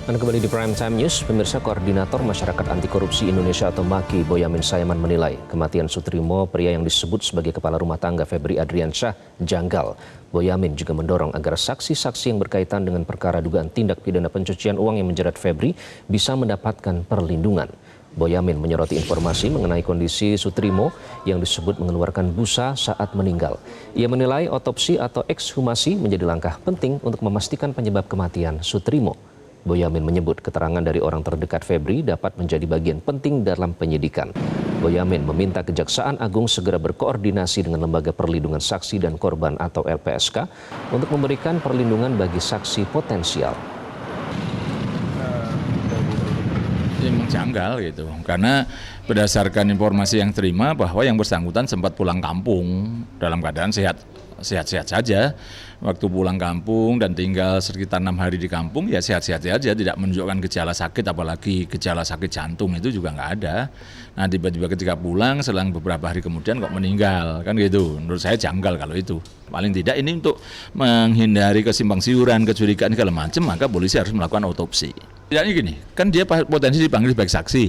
Dan kembali di Prime Time News, pemirsa, Koordinator Masyarakat Anti Korupsi Indonesia atau MAKI, Boyamin Saiman menilai kematian Sutrimo, pria yang disebut sebagai kepala rumah tangga Febri Adriansyah, janggal. Boyamin juga mendorong agar saksi-saksi yang berkaitan dengan perkara dugaan tindak pidana pencucian uang yang menjerat Febri bisa mendapatkan perlindungan. Boyamin menyoroti informasi mengenai kondisi Sutrimo yang disebut mengeluarkan busa saat meninggal. Ia menilai otopsi atau ekshumasi menjadi langkah penting untuk memastikan penyebab kematian Sutrimo. Boyamin menyebut keterangan dari orang terdekat Febri dapat menjadi bagian penting dalam penyidikan. Boyamin meminta Kejaksaan Agung segera berkoordinasi dengan Lembaga Perlindungan Saksi dan Korban atau LPSK untuk memberikan perlindungan bagi saksi potensial. Memang janggal gitu, karena berdasarkan informasi yang terima bahwa yang bersangkutan sempat pulang kampung dalam keadaan sehat-sehat saja. Waktu pulang kampung dan tinggal sekitar 6 hari di kampung, ya sehat-sehat saja, tidak menunjukkan gejala sakit, apalagi gejala sakit jantung itu juga nggak ada. Nah tiba-tiba ketika pulang, selang beberapa hari kemudian kok meninggal, kan gitu. Menurut saya janggal kalau itu. Paling tidak ini untuk menghindari kesimpang siuran, kecurigaan segala macam, maka polisi harus melakukan otopsi. Tidaknya gini, kan dia potensi dipanggil sebagai saksi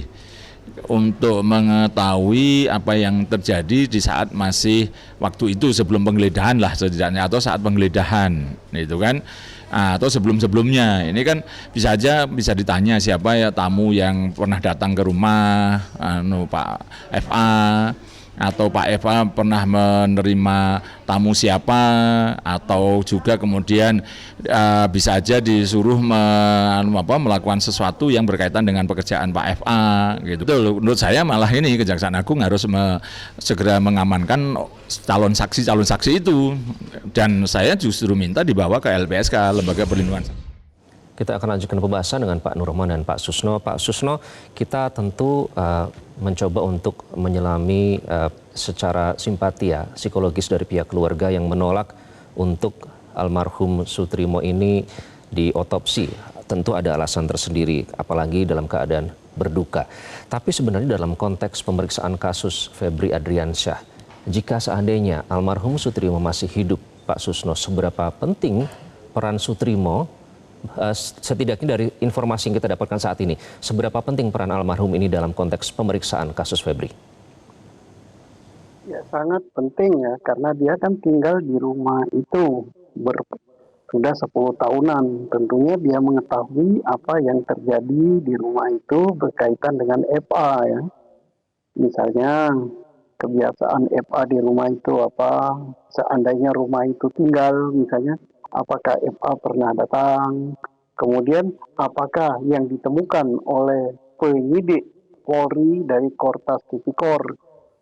untuk mengetahui apa yang terjadi di saat masih waktu itu sebelum penggeledahan lah setidaknya, atau saat penggeledahan itu kan, atau sebelum-sebelumnya. Ini kan bisa ditanya siapa ya tamu yang pernah datang ke rumah Pak FA, atau Pak Eva pernah menerima tamu siapa, atau juga kemudian bisa aja disuruh melakukan sesuatu yang berkaitan dengan pekerjaan Pak FA gitu. Menurut saya malah ini Kejaksaan Agung harus segera mengamankan calon saksi itu, dan saya justru minta dibawa ke LPSK, Lembaga Perlindungan. Kita akan lanjutkan pembahasan dengan Pak Nurrohman dan Pak Susno. Pak Susno, kita tentu mencoba untuk menyelami secara simpati ya, psikologis dari pihak keluarga yang menolak untuk almarhum Sutrimo ini diotopsi. Tentu ada alasan tersendiri, apalagi dalam keadaan berduka. Tapi sebenarnya dalam konteks pemeriksaan kasus Febri Adriansyah, jika seandainya almarhum Sutrimo masih hidup, Pak Susno, seberapa penting peran Sutrimo, setidaknya dari informasi yang kita dapatkan saat ini, seberapa penting peran almarhum ini dalam konteks pemeriksaan kasus Febri? Ya sangat penting ya, karena dia kan tinggal di rumah itu sudah 10 tahunan. Tentunya dia mengetahui apa yang terjadi di rumah itu berkaitan dengan FA ya. Misalnya kebiasaan FA di rumah itu apa, seandainya rumah itu tinggal misalnya, apakah FA pernah datang, kemudian apakah yang ditemukan oleh penyidik Polri dari Kortas Tipikor,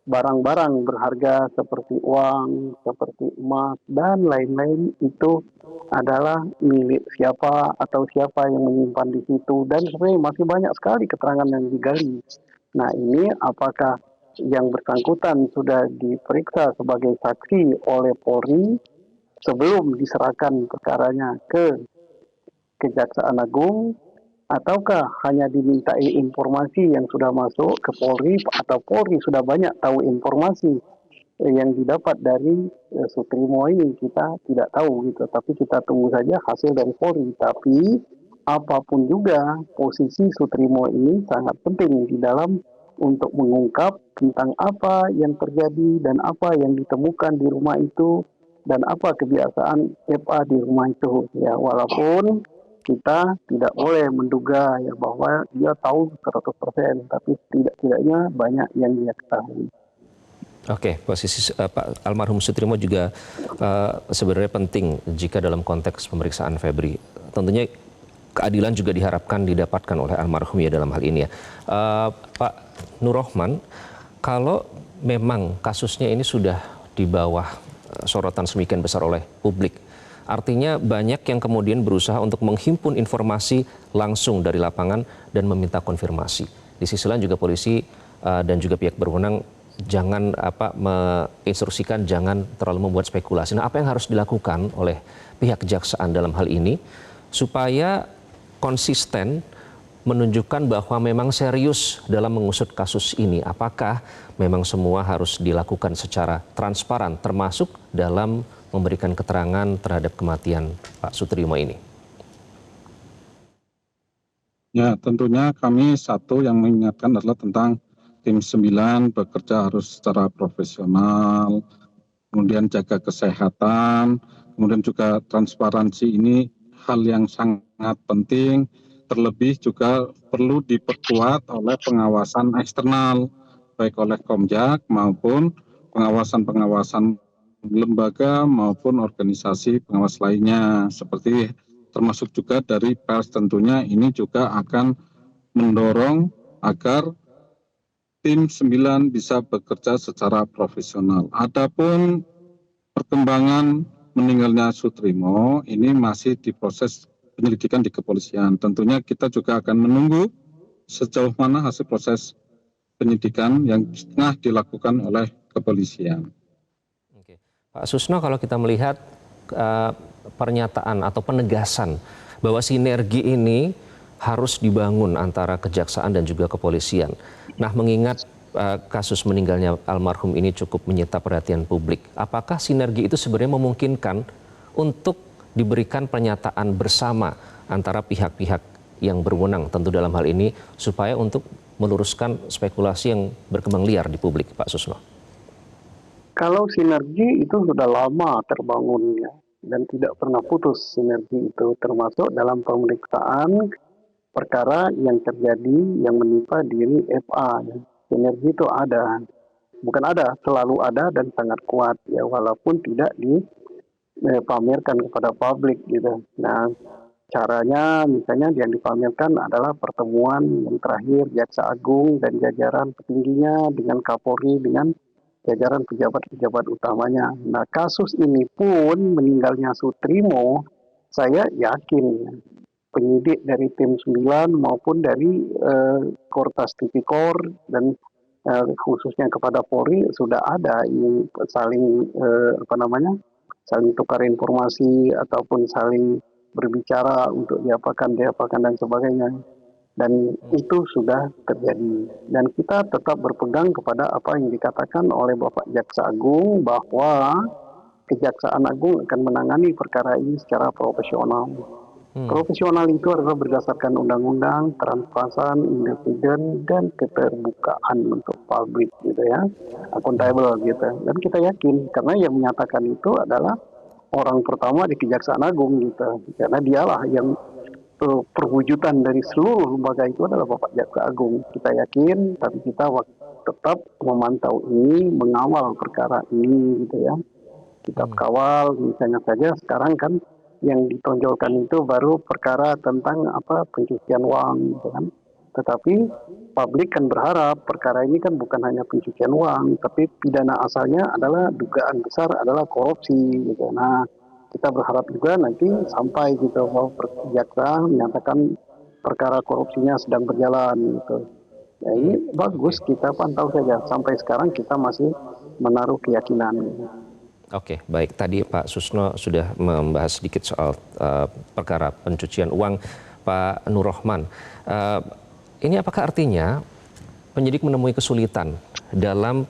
barang-barang berharga seperti uang, seperti emas, dan lain-lain itu adalah milik siapa atau siapa yang menyimpan di situ, dan sebenarnya masih banyak sekali keterangan yang digali. Nah ini apakah yang bersangkutan sudah diperiksa sebagai saksi oleh Polri sebelum diserahkan perkaranya ke Kejaksaan Agung, ataukah hanya dimintai informasi yang sudah masuk ke Polri, atau Polri sudah banyak tahu informasi yang didapat dari Sutrimo ini, kita tidak tahu gitu. Tapi kita tunggu saja hasil dari Polri. Tapi apapun juga, posisi Sutrimo ini sangat penting di dalam untuk mengungkap tentang apa yang terjadi dan apa yang ditemukan di rumah itu dan apa kebiasaan FA di rumah itu ya, walaupun kita tidak boleh menduga ya bahwa dia tahu 100%, tapi tidak-tidaknya banyak yang dia ketahui. Oke, posisi Pak almarhum Sutrimo juga sebenarnya penting jika dalam konteks pemeriksaan Febri. Tentunya keadilan juga diharapkan didapatkan oleh almarhum ya dalam hal ini ya. Pak Nurrohman, kalau memang kasusnya ini sudah di bawah sorotan semikian besar oleh publik, artinya banyak yang kemudian berusaha untuk menghimpun informasi langsung dari lapangan dan meminta konfirmasi. Di sisi lain juga polisi dan juga pihak berwenang jangan menginstruksikan jangan terlalu membuat spekulasi. Nah, apa yang harus dilakukan oleh pihak kejaksaan dalam hal ini supaya konsisten menunjukkan bahwa memang serius dalam mengusut kasus ini? Apakah memang semua harus dilakukan secara transparan, termasuk dalam memberikan keterangan terhadap kematian Pak Sutrimo ini? Ya, tentunya kami satu yang mengingatkan adalah tentang tim 9 bekerja harus secara profesional, kemudian jaga kesehatan, kemudian juga transparansi ini hal yang sangat penting, terlebih juga perlu diperkuat oleh pengawasan eksternal, baik oleh Komjak maupun pengawasan-pengawasan lembaga maupun organisasi pengawas lainnya, seperti termasuk juga dari pers tentunya ini juga akan mendorong agar tim 9 bisa bekerja secara profesional. Adapun perkembangan meninggalnya Sutrimo ini masih diproses penyelidikan di kepolisian. Tentunya kita juga akan menunggu sejauh mana hasil proses penyidikan yang tengah dilakukan oleh kepolisian. Oke. Pak Susno, kalau kita melihat eh, pernyataan atau penegasan bahwa sinergi ini harus dibangun antara kejaksaan dan juga kepolisian. Nah, mengingat kasus meninggalnya almarhum ini cukup menyita perhatian publik, apakah sinergi itu sebenarnya memungkinkan untuk diberikan pernyataan bersama antara pihak-pihak yang berwenang tentu dalam hal ini supaya untuk meluruskan spekulasi yang berkembang liar di publik, Pak Susno? Kalau sinergi itu sudah lama terbangunnya dan tidak pernah putus sinergi itu, termasuk dalam pemeriksaan perkara yang terjadi yang menimpa diri FA. Sinergi itu ada, bukan ada, selalu ada dan sangat kuat ya, walaupun tidak dipamerkan kepada publik gitu. Nah, caranya misalnya yang dipamerkan adalah pertemuan yang terakhir Jaksa Agung dan jajaran petingginya dengan Kapolri dengan jajaran pejabat-pejabat utamanya. Nah, kasus ini pun meninggalnya Sutrimo, saya yakin penyidik dari tim 9 maupun dari Kortas Tipikor dan khususnya kepada Polri sudah ada ini saling saling tukar informasi ataupun saling berbicara untuk diapakan dan sebagainya, dan itu sudah terjadi, dan kita tetap berpegang kepada apa yang dikatakan oleh Bapak Jaksa Agung bahwa Kejaksaan Agung akan menangani perkara ini secara profesional. Profesional itu adalah berdasarkan undang-undang, transparan, independen, dan keterbukaan untuk publik gitu ya, akuntabel gitu. Dan kita yakin karena yang menyatakan itu adalah orang pertama di Kejaksaan Agung gitu, karena dialah yang perwujudan dari seluruh lembaga itu adalah Bapak Jaksa Agung. Kita yakin, tapi kita tetap memantau ini, mengawal perkara ini gitu ya. Kita kawal, misalnya saja sekarang kan yang ditonjolkan itu baru perkara tentang pencucian uang gitu kan. Tetapi publik kan berharap perkara ini kan bukan hanya pencucian uang, tapi pidana asalnya adalah dugaan besar adalah korupsi gitu. Nah, kita berharap juga nanti sampai gitu bahwa jaksa menyatakan perkara korupsinya sedang berjalan gitu. Ya, ini bagus, kita pantau saja. Sampai sekarang kita masih menaruh keyakinan. Oke, baik. Tadi Pak Susno sudah membahas sedikit soal perkara pencucian uang. Pak Nur Rohman, ini apakah artinya penyidik menemui kesulitan dalam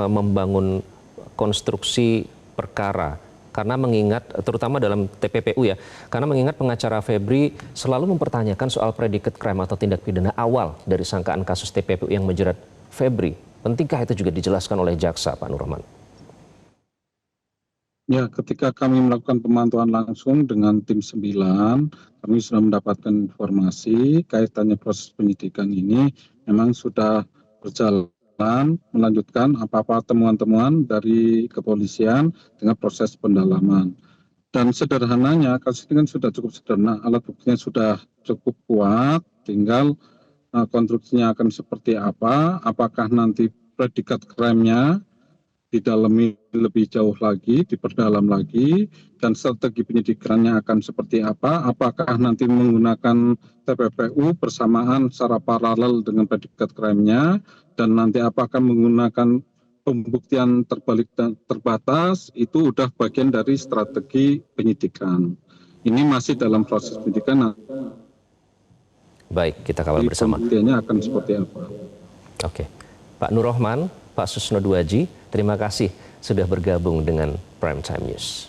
membangun konstruksi perkara? Karena mengingat, terutama dalam TPPU ya, karena mengingat pengacara Febri selalu mempertanyakan soal predikat crime atau tindak pidana awal dari sangkaan kasus TPPU yang menjerat Febri. Pentingkah itu juga dijelaskan oleh jaksa, Pak Nur Rohman? Ya, ketika kami melakukan pemantauan langsung dengan tim 9, kami sudah mendapatkan informasi kaitannya proses penyidikan ini memang sudah berjalan, melanjutkan apa-apa temuan-temuan dari kepolisian dengan proses pendalaman. Dan sederhananya, kasus ini kan sudah cukup sederhana, alat buktinya sudah cukup kuat, tinggal konstruksinya akan seperti apa, apakah nanti predikat crime-nya didalami lebih jauh lagi, diperdalam lagi, dan strategi penyidikannya akan seperti apa, apakah nanti menggunakan TPPU bersamaan secara paralel dengan predikat crime-nya, dan nanti apakah menggunakan pembuktian terbalik dan terbatas, itu sudah bagian dari strategi penyidikan. Ini masih dalam proses penyidikan. Baik, kita kawal bersama. Pembuktiannya akan seperti apa. Oke, Pak Nur Rohman, Pak Susno Duaji, terima kasih sudah bergabung dengan Prime Time News.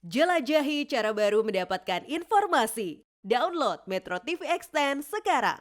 Jelajahi cara baru mendapatkan informasi Download Metro TV Extend sekarang.